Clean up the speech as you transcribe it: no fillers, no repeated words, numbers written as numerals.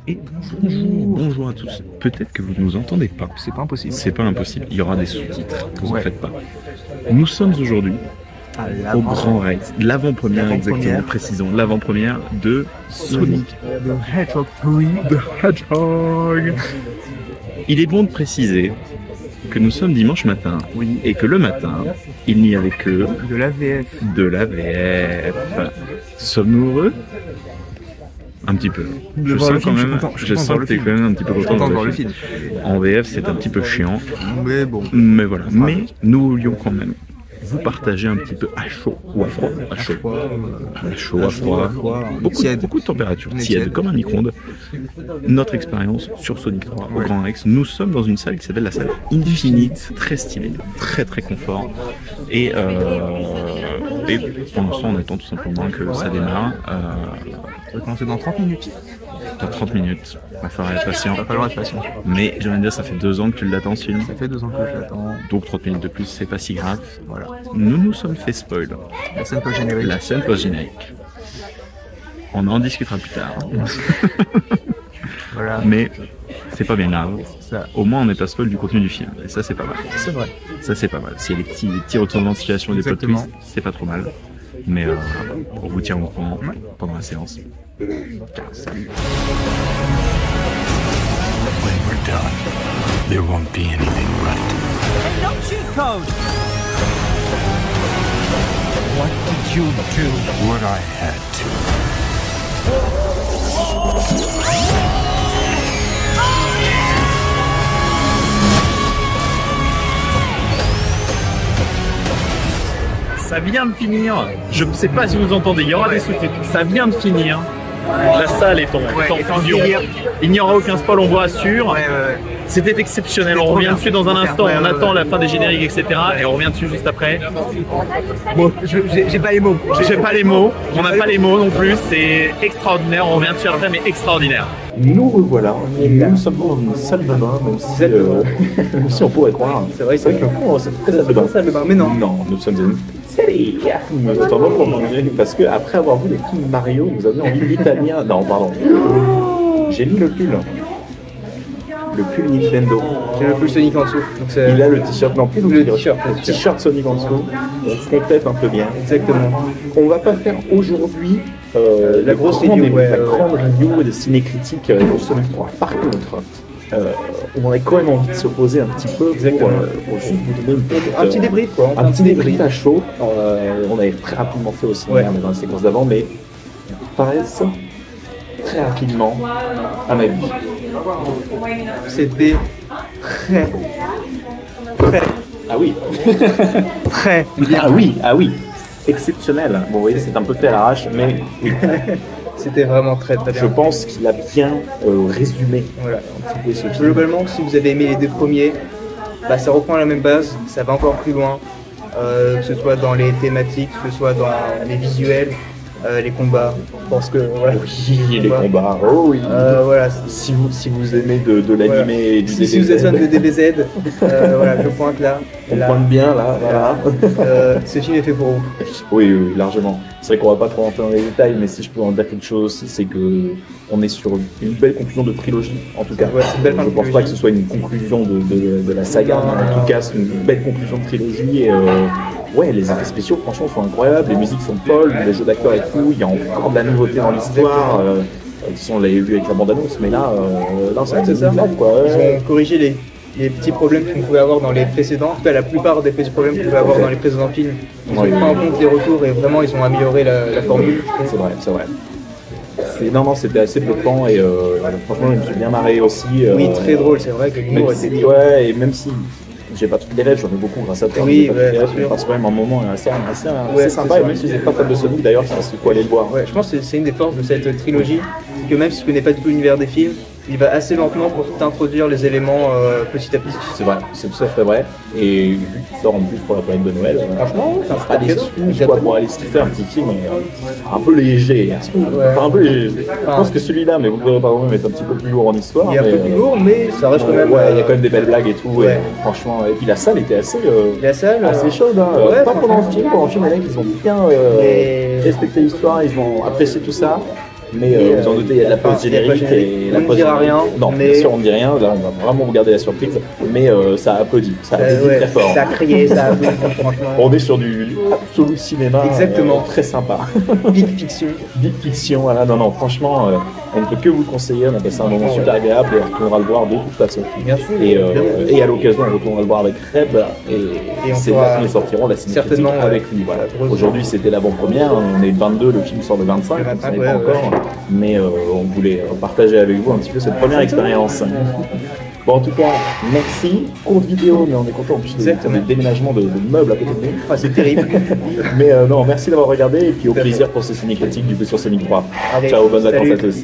Et bonjour à tous. Peut-être que vous ne nous entendez pas. C'est pas impossible. C'est pas impossible. Il y aura des sous-titres. Vous en faites pas. Nous sommes aujourd'hui au Grand Rex, l'avant-première exactement, précisons, l'avant-première de Sonic The Hedgehog 3. the Hedgehog. Il est bon de préciser que nous sommes dimanche matin, Oui. et que le matin, il n'y avait que De la VF. de la VF. Sommes-nous heureux? Un petit peu. Je sens quand même, je sens que t'es quand même un petit peu content de voir le film. En VF, c'est un petit peu chiant. Mais bon. Mais voilà. Mais nous voulions quand même vous partager un petit peu à chaud ou à froid. À chaud. À chaud, à froid. Beaucoup de température. Tiède, comme un micro-ondes. Notre expérience sur Sonic 3 au Grand Rex. Nous sommes dans une salle qui s'appelle la salle Infinite. Très stylée. Très très confort. Et pour l'instant, on attend tout simplement que ça démarre. On va commencer dans 30 minutes. Dans 30 minutes. Il va falloir être patient. Il va falloir être patient. Mais j'aimerais dire, ça fait 2 ans que tu l'attends ce film. Ça fait 2 ans que je l'attends. Donc 30 minutes de plus, c'est pas si grave. Voilà. Nous nous sommes fait spoil. La scène post-générique. La scène post-générique. On en discutera plus tard. Voilà. Mais c'est pas bien grave. Ça. Au moins on est pas spoil du contenu du film. Et ça c'est pas mal. C'est vrai. Ça c'est pas mal. S'il y a des petits retournements de situation et des plot Exactement. twists, c'est pas trop mal. Mais on vous tient au courant pendant la séance. Salut. When we're done, there won't be anything left. Hey, no cheat code! What did you do? What I had to. Ça vient de finir. Je ne sais pas si vous entendez, il y aura des sous-titres. Ça vient de finir. La salle est en fusion. Il n'y aura aucun spoil, on vous rassure. Ouais. C'était exceptionnel. On revient dessus dans un instant. On attend la fin des génériques, etc. Et on revient dessus juste après. Bon, j'ai pas les mots. J'ai pas les mots. On n'a pas les mots non plus. C'est extraordinaire. On revient dessus après, mais extraordinaire. Nous revoilà. Nous sommes dans une salle de bain, même si on pourrait croire. C'est vrai que le fond, c'est très salle de bain. salle de bain, mais non. Non, nous sommes dans une pizzeria. Parce que après avoir vu les films Mario, vous avez envie d'italien. Non, pardon. J'ai mis le pull. Le pull Nintendo. J'ai le plus Sonic en dessous. Donc c'est Il a le t-shirt, non plus le t-shirt. Le t-shirt Sonic en dessous. On se complète un peu bien. Exactement. On va pas faire aujourd'hui La grosse review, la grande review des ciné-critiques de Sonic 3. Par contre, on aurait quand même envie de se poser un petit peu pour juste vous donner Un petit débrief, quoi. un petit débrief à chaud. On avait très rapidement fait au cinéma, mais dans la séquence d'avant, mais paraissent très rapidement à ma vie. C'était très Ah oui. très bien. Ah oui. Exceptionnel. Bon, vous voyez, c'est un peu fait à l'arrache, mais oui. C'était vraiment très très bien. Je pense qu'il a bien résumé Voilà. un petit peu ce film. Globalement, si vous avez aimé les deux premiers, bah, ça reprend la même base, ça va encore plus loin, que ce soit dans les thématiques, que ce soit dans les visuels, les combats. Je pense que voilà. Oui, les combats. Oh oui. Voilà. Si vous aimez de l'animé et du Si vous êtes fan de DBZ, voilà, je pointe là. on Là. pointe bien là, voilà. Ce film est fait pour vous. Oui, largement. C'est vrai qu'on va pas trop rentrer dans les détails, mais si je peux en dire quelque chose aussi, c'est que on est sur une belle conclusion de trilogie, en tout cas. Ouais, c'est une belle fin Je de pense pas trilogie. que ce soit une conclusion de la saga, mais en tout cas, c'est une belle conclusion de trilogie. Et, ouais, les effets spéciaux, franchement, sont incroyables, les musiques sont folles, les jeux d'acteurs et tout, il y a encore de la nouveauté dans l'histoire. On l'avait vu avec la bande-annonce, mais là, C'est ça. quoi. Ils ont corrigé les petits problèmes qu'on pouvait avoir dans les précédents, en tout cas la plupart des petits problèmes qu'on pouvait avoir dans les précédents films. Ils ont pris en compte les retours et vraiment ils ont amélioré la formule. C'est vrai. Non, c'était assez bluffant et franchement, je me suis bien marré aussi. Oui, très drôle, c'est vrai que l'humour Même était si, bien. ouais, et même si j'ai pas toutes les rêves, j'en ai beaucoup grâce à toi. Oui, j'ai pas toutes les bien rêves, sûr. parce que quand même un moment assez Ouais, sympa, c'est et même ça. si vous n'êtes pas fan de Sonic d'ailleurs, je pense qu'il faut aller le voir. Ouais, je pense que c'est une des forces de cette trilogie, c'est que même si tu connais pas du tout l'univers des films, il va assez lentement pour t'introduire les éléments petit à petit. C'est vrai, c'est tout à fait vrai. Et vu qu'il sort en plus pour la période de Noël, Franchement, c'est un pas super cadeau. déçu quoi, pour aller se faire un petit film un peu léger. Enfin, un peu léger. Je pense que celui-là, mais vous le verrez par vous-même, est un petit peu plus lourd en histoire. Il est un peu plus lourd, mais ça reste quand même. Ouais, il y a quand même des belles blagues et tout. Ouais. Et franchement, et puis la salle était assez. La salle, assez chaude, hein. ouais, Pas pendant le film, les mecs ils ont bien Mais- respecté l'histoire, ils ont apprécié tout ça. mais vous en doutez, il y a de la pause générique et la on ne pause dira rien. Non, mais... bien sûr, on ne dit rien. Là, on va vraiment regarder la surprise, mais ça a applaudi, très fort. Ça a crié, ça a applaudi, franchement. On est sur du absolu cinéma. Exactement. Très sympa. Big fiction. Big fiction, voilà. Non, franchement, on ne peut que vous le conseiller. On a passé un moment super agréable et on retournera le voir de toute façon. Bien sûr. Et à l'occasion, on retournera le voir avec Reb et c'est là que nous sortirons la ciné-critique avec lui. Voilà. Aujourd'hui, c'était l'avant-première. On est le 22, le film sort le 25, on ne savait pas encore. Mais on voulait partager avec vous un petit peu cette première expérience. Bon, en tout cas, merci. Courte vidéo, mais on est content en plus de déménagement de meubles à côté de nous. Ah, c'est terrible. Mais non, merci d'avoir regardé et puis au plaisir pour ce ciné critique du coup sur Sonic 3. Allez, ciao, bonnes vacances à tous.